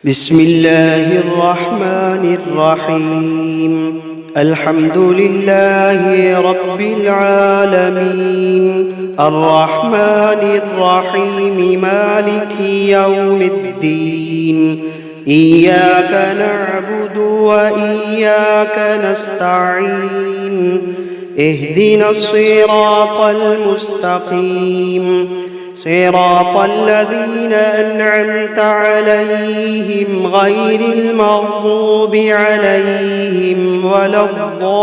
بسم الله الرحمن الرحيم. الحمد لله رب العالمين، الرحمن الرحيم، مالك يوم الدين. إياك نعبد وإياك نستعين. اهدنا الصراط المستقيم، صراط الذين أنعمت عليهم غير المغضوب عليهم ولا الضالين.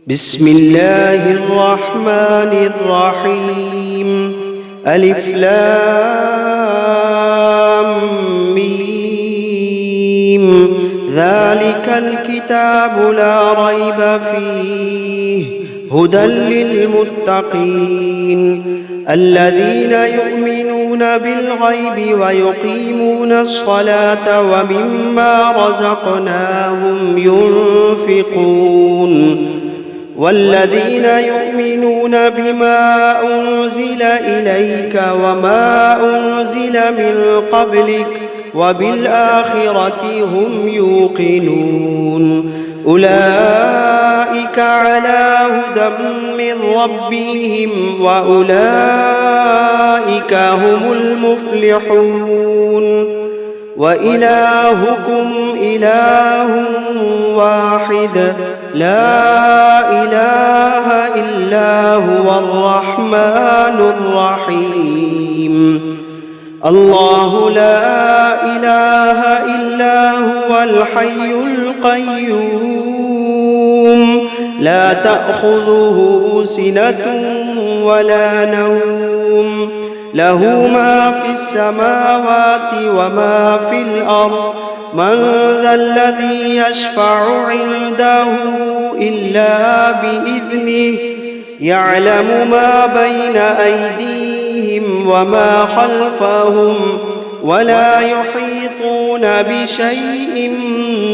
بسم الله الرحمن الرحيم. ألف لام ميم. ذلك الكتاب لا ريب فيه هدى للمتقين الذين يؤمنون بالغيب ويقيمون الصلاة ومما رزقناهم ينفقون والذين يؤمنون بما أنزل إليك وما أنزل من قبلك وبالآخرة هم يوقنون أولئك على هدى من ربهم وأولئك هم المفلحون. وإلهكم إله واحد لا إله إلا هو الرحمن الرحيم. الله لا إله إلا هو الحي القيوم لا تأخذه سنة ولا نوم له ما في السماوات وما في الأرض من ذا الذي يشفع عنده إلا بإذنه يعلم ما بين أيديهم وما خلفهم ولا يحيطون بشيء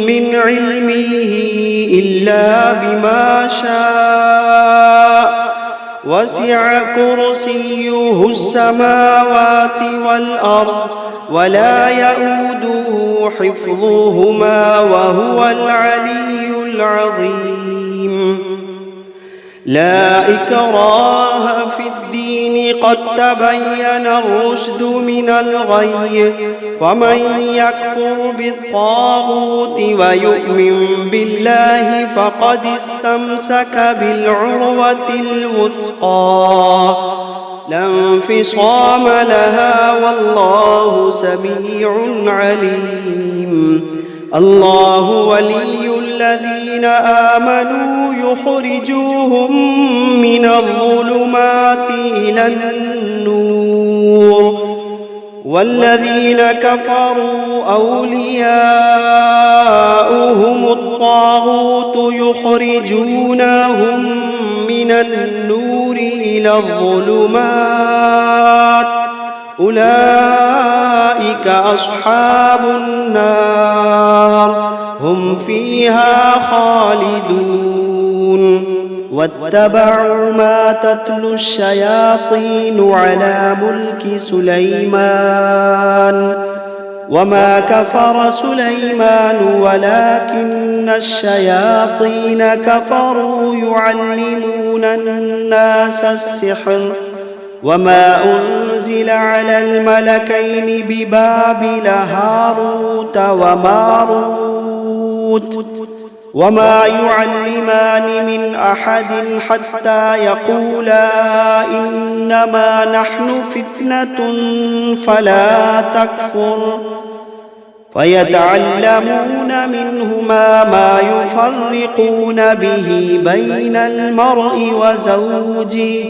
من علمه إلا بما شاء وسع كرسيه السماوات والأرض ولا يئوده حفظهما وهو العلي العظيم. لا إكراه في الدين قد تبين الرشد من الغي فمن يكفر بالطاغوت ويؤمن بالله فقد استمسك بالعروة الوثقى لا انفصام لها والله سميع عليم. الله ولي الذين آمنوا يخرجوهم من الظلمات إلى النور والذين كفروا أولياؤهم الطاغوت يخرجونهم من النور إلى الظلمات أولئك أصحاب النار هم فيها خالدون. واتبعوا ما تتلو الشياطين على ملك سليمان وما كفر سليمان ولكن الشياطين كفروا يعلمون الناس السحر وما أنزل على الملكين ببابل هاروت وماروت وما يعلمان من أحد حتى يقولا إنما نحن فتنة فلا تكفر فيتعلمون منهما ما يفرقون به بين المرء وزوجه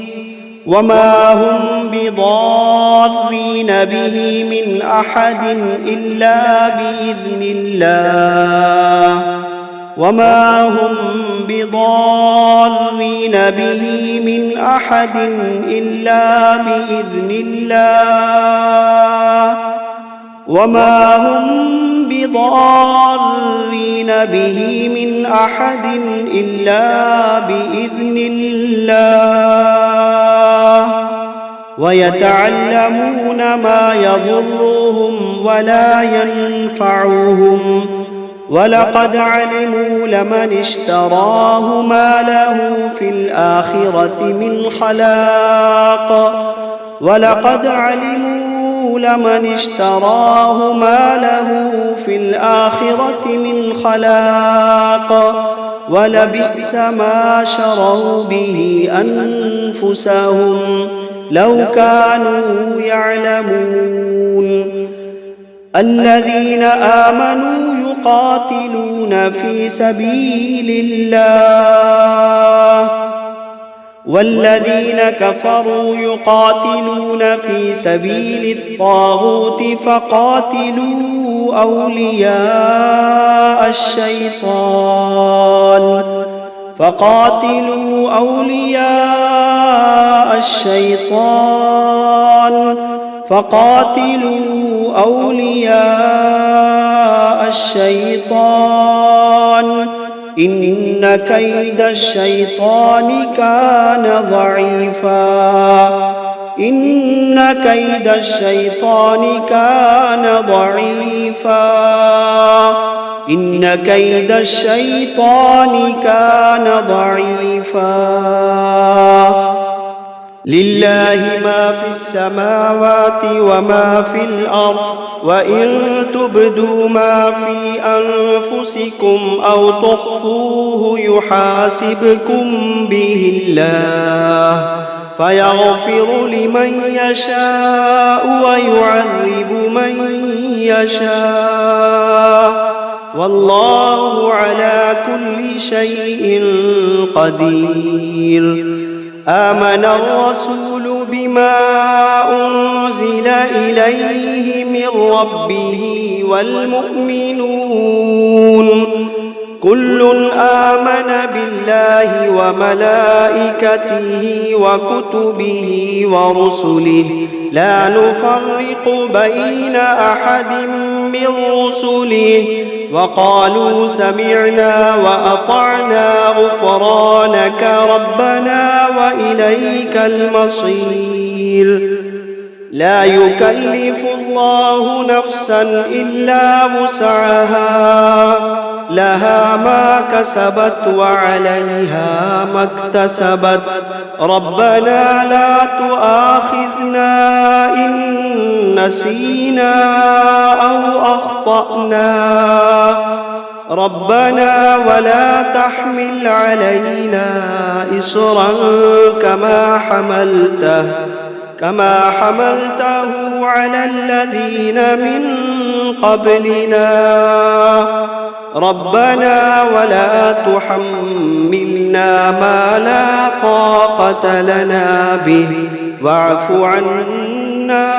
وما هم بضارين به من أحد إلا بإذن الله وما هم بضارين به من أحد إلا بإذن الله وما هم بضارين به من أحد إلا بإذن الله ويتعلمون ما يضرهم ولا ينفعهم ولقد علموا لمن اشتراه ما له في الآخرة من خلاق ولقد علموا لمن اشتراه ما له في الآخرة من خلاق ولبئس ما شروا به أنفسهم لو كانوا يعلمون الذين آمنوا يقاتلون في سبيل الله والذين كفروا يقاتلون في سبيل الطاغوت فقاتلوا أولياء الشيطان إن كيد الشيطان كان ضعيفا لله ما في السماوات وما في الأرض وإن تبدوا ما في أنفسكم أو تخفوه يحاسبكم به الله فيغفر لمن يشاء ويعذب من يشاء والله على كل شيء قدير آمن الرسول بما أنزل إليه من ربه والمؤمنون كل آمن بالله وملائكته وكتبه ورسله لا نفرق بين أحد من رسله وقالوا سمعنا وأطعنا غفرانك ربنا وإليك المصير لا يكلف الله نفسا إلا وسعها لها ما كسبت وعليها ما اكتسبت ربنا لا تؤاخذنا إن نسينا أو أخطأنا ربنا ولا تحمل علينا إصرا كما حملته على الذين من قبلنا ربنا ولا تحملنا ما لا طاقة لنا به واعف عنا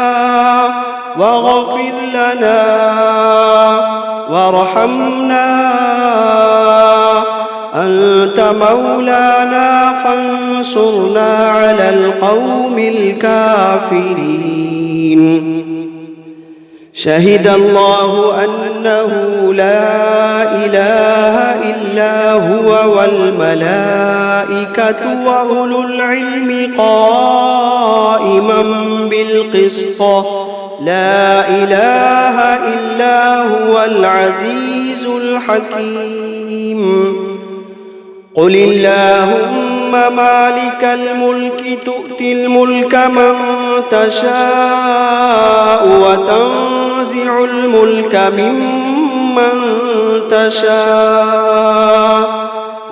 واغفر لنا وارحمنا أنت مولانا فانصرنا على القوم الكافرين شهد الله أنه لا إله إلا هو والملائكة وأولو العلم قائما بالقسط لا إله إلا هو العزيز الحكيم قل اللهم مالك الملك تؤتي الملك من تشاء وتنزع الملك ممن تشاء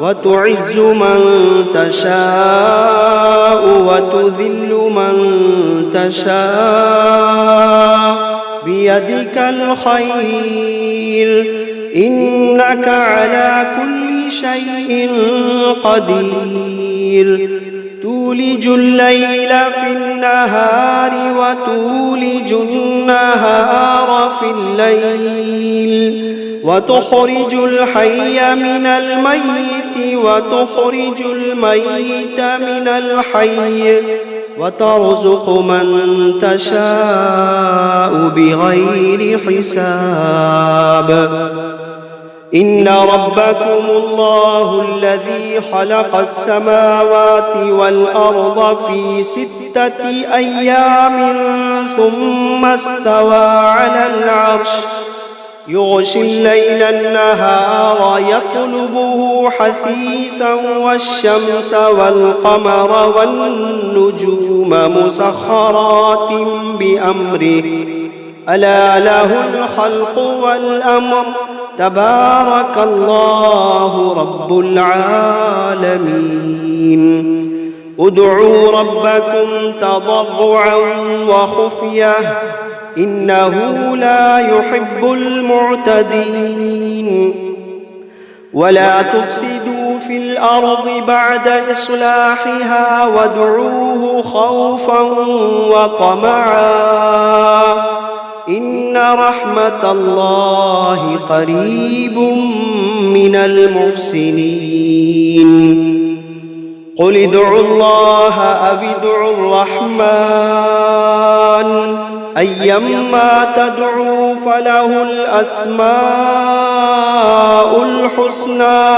وتعز من تشاء وتذل من تشاء بيدك الخير إنك على كل شيء قدير تولج الليل في النهار وتولج النهار في الليل وتخرج الحي من الميت وتخرج الميت من الحي وترزق من تشاء بغير حساب إن ربكم الله الذي خلق السماوات والأرض في 6 أيام ثم استوى على العرش يغشي الليل النهار يطلبه حثيثا والشمس والقمر والنجوم مسخرات بأمره ألا له الخلق والأمر تبارك الله رب العالمين ادعوا ربكم تضرعا وخفية إنه لا يحب المعتدين ولا تفسدوا في الأرض بعد إصلاحها وادعوه خوفا وطمعا إن رحمة الله قريب من المحسنين قل ادعوا الله أو ادعوا الرحمن أيما تدعوا فله الأسماء الحسنى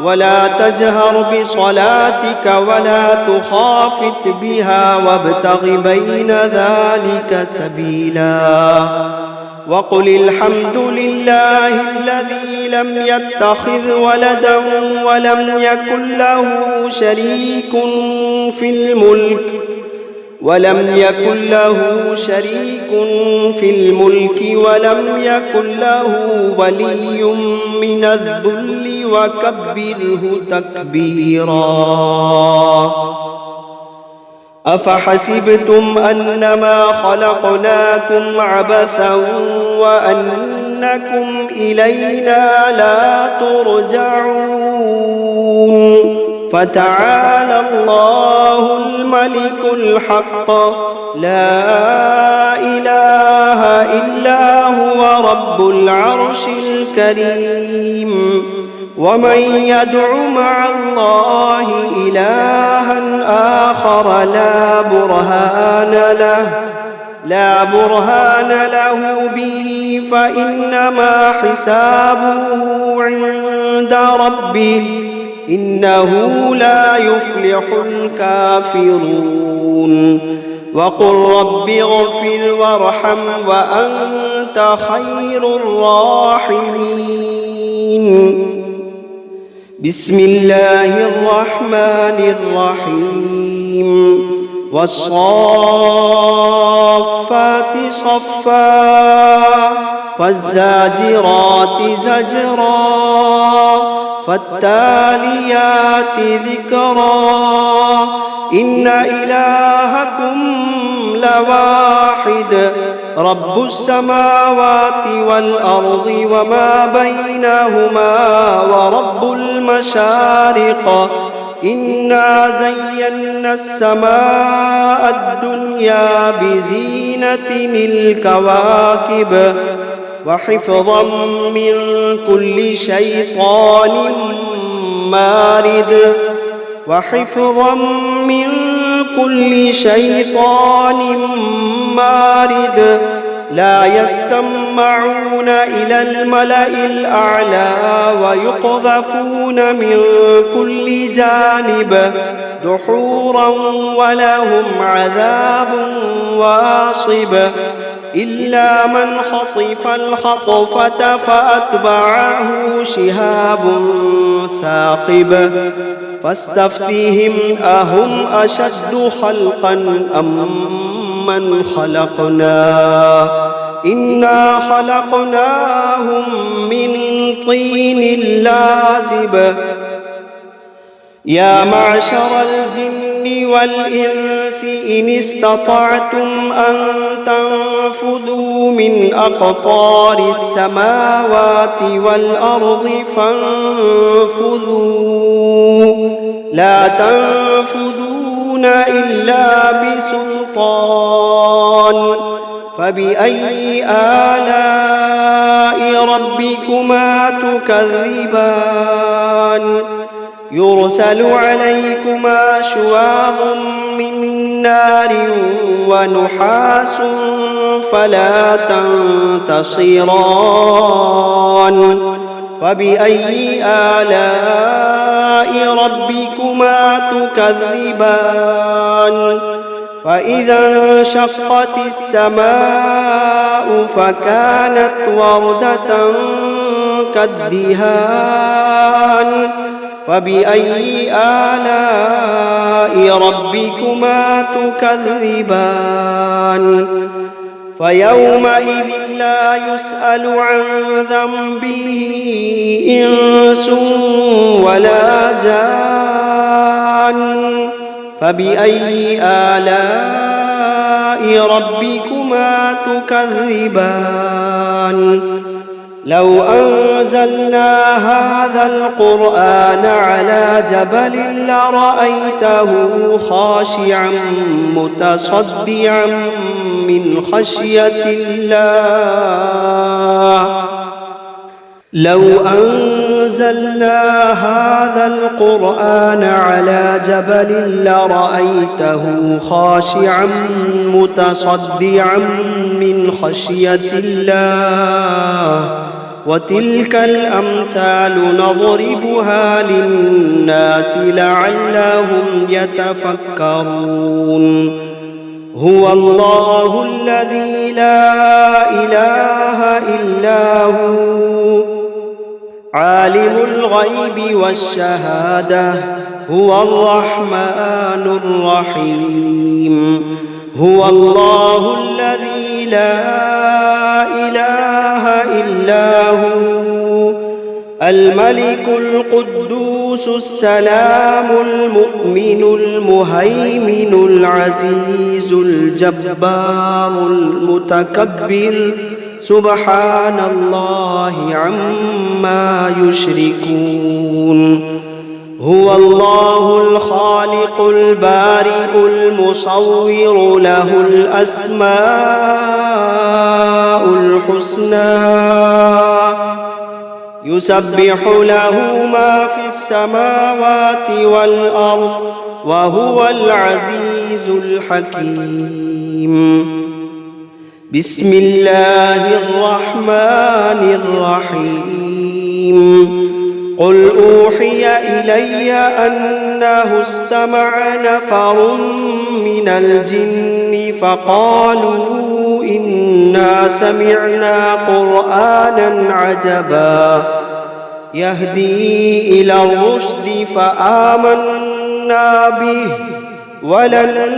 ولا تجهر بصلاتك ولا تخافت بها وابتغ بين ذلك سبيلا وقل الحمد لله الذي لم يتخذ ولدا ولم يكن له شريك في الملك ولم يكن له ولي من الذل وكبره تكبيرا أفحسبتم أنما خلقناكم عبثا وأنكم إلينا لا ترجعون فتعالى الله الملك الحق لا إله إلا هو رب العرش الكريم ومن يدع مع الله إلها آخر لا برهان له به فإنما حسابه عند ربه إنه لا يفلح الكافرون وقل رب اغفر وارحم وأنت خير الراحمين بسم الله الرحمن الرحيم والصافات صفا فالزاجرات زجرا فالتاليات ذكرا إن إلهكم لواحد رب السماوات والأرض وما بينهما ورب المشارق إنا زينا السماء الدنيا بزينة الكواكب وحفظا من كل شيطان مارد لا يسمعون إلى الملأ الأعلى ويقذفون من كل جانب دحورا ولهم عذاب واصب إلا من خطف الخطفة فأتبعه شهاب ثاقب فاستفتهم أهم أشد خلقا أم من خلقنا إنا خلقناهم من طين لازب يا معشر الجن والإنس إن استطعتم أن تنفذوا من أقطار السماوات والأرض فانفذوا لا تنفذون إلا بسلطان فبأي آلاء ربكما تكذبان يرسل عليكما شواظ من نار ونحاس فلا تنتصران فبأي آلاء ربكما تكذبان فإذا انشقت السماء فكانت وردة كالدهان فبأي آلاء ربكما تكذبان فيومئذ لا يسأل عن ذنبه إنس ولا جان فبأي آلاء ربكما تكذبان لو أنزلنا هذا القرآن على جبل لرأيته خاشعا متصدعا من خشية الله لو أنزلنا هذا القرآن على جبل لرأيته خاشعا متصدعا من خشية الله وتلك الأمثال نضربها للناس لعلهم يتفكرون هو الله الذي لا إله إلا هو عالم الغيب والشهادة هو الرحمن الرحيم هو الله الذي لا إله إلا هو الملك القدوس السلام المؤمن المهيمن العزيز الجبار المتكبر سبحان الله عما يشركون هو الله الخالق البارئ المصور له الأسماء الحسنى يسبح له ما في السماوات والأرض وهو العزيز الحكيم بسم الله الرحمن الرحيم قل أوحي إلي أنه استمع نفر من الجن فقالوا إنا سمعنا قرآنا عجبا يهدي إلى الرشد فآمنا به ولن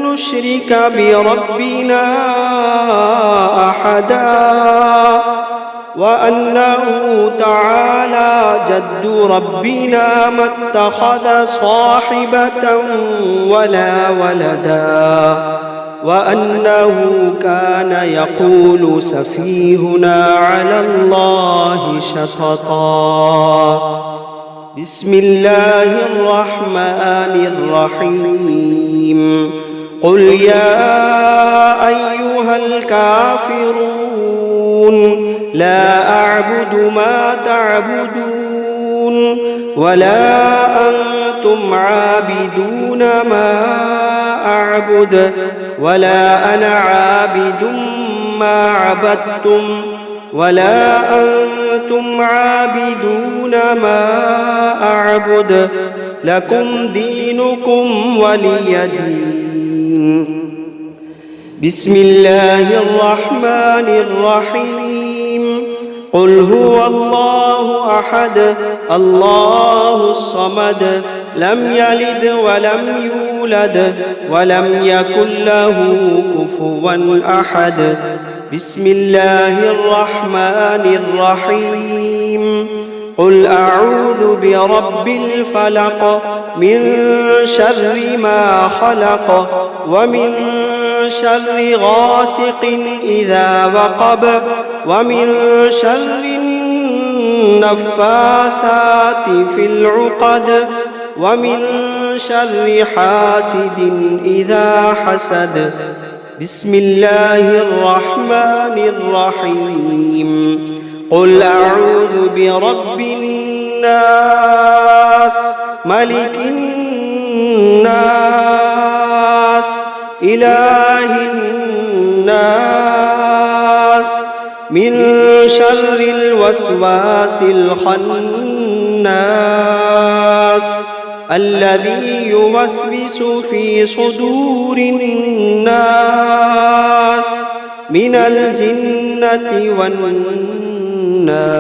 نشرك بربنا أحدا وأنه تعالى جد ربنا ما اتخذ صاحبة ولا ولدا وأنه كان يقول سفيهنا على الله شططا بسم الله الرحمن الرحيم قل يا أيها الكافرون لا أعبد ما تعبدون ولا أنتم عابدون ما أعبد ولا أنا عابد ما عبدتم ولا أنتم عابدون ما أعبد لكم دينكم ولي دين بسم الله الرحمن الرحيم قل هو الله أحد الله الصمد لم يلد ولم يولد ولم يكن له كفوا أحد بسم الله الرحمن الرحيم قل أعوذ برب الفلق من شر ما خلق ومن شر غاسق إذا وقب ومن شر النفاثات في العقد ومن شر حاسد إذا حسد بسم الله الرحمن الرحيم قل أعوذ برب الناس ملك الناس إله الناس من شر الوسواس الخناس الذي يوسوس في صدور الناس من الجنة والناس.